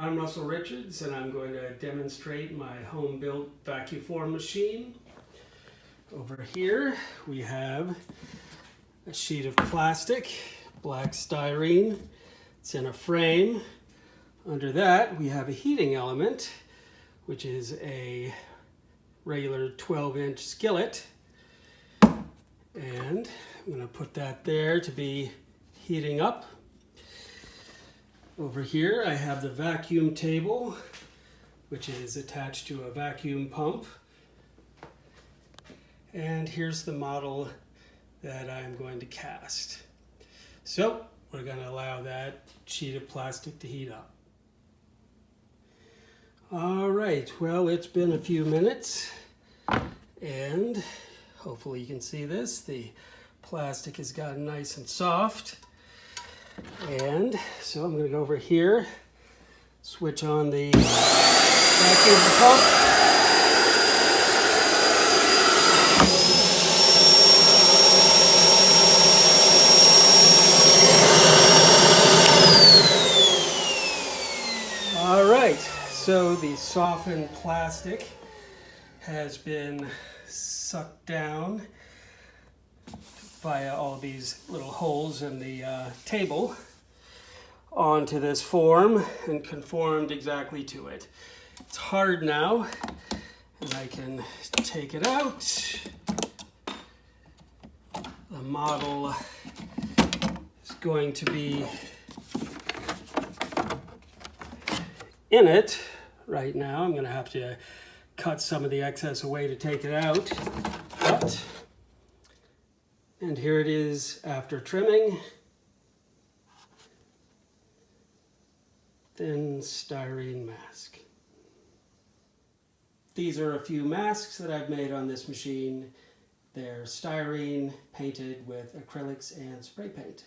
I'm Russell Richards, and I'm going to demonstrate my home-built Vacuform machine. Over here we have a sheet of plastic, black styrene. It's in a frame. Under that we have a heating element, which is a regular 12-inch skillet. And I'm going to put that there to be heating up. Over here I have the vacuum table, which is attached to a vacuum pump. And here's the model that I'm going to cast. So we're going to allow that sheet of plastic to heat up. All right, well, it's been a few minutes, and hopefully you can see this. The plastic has gotten nice and soft. And so I'm going to go over here, switch on the vacuum pump. All right, so the softened plastic has been sucked down via all these little holes in the table onto this form and conformed exactly to it. It's hard now, and I can take it out. The model is going to be in it right now. I'm going to have to cut some of the excess away to take it out. And here it is after trimming. Thin styrene mask. These are a few masks that I've made on this machine. They're styrene painted with acrylics and spray paint.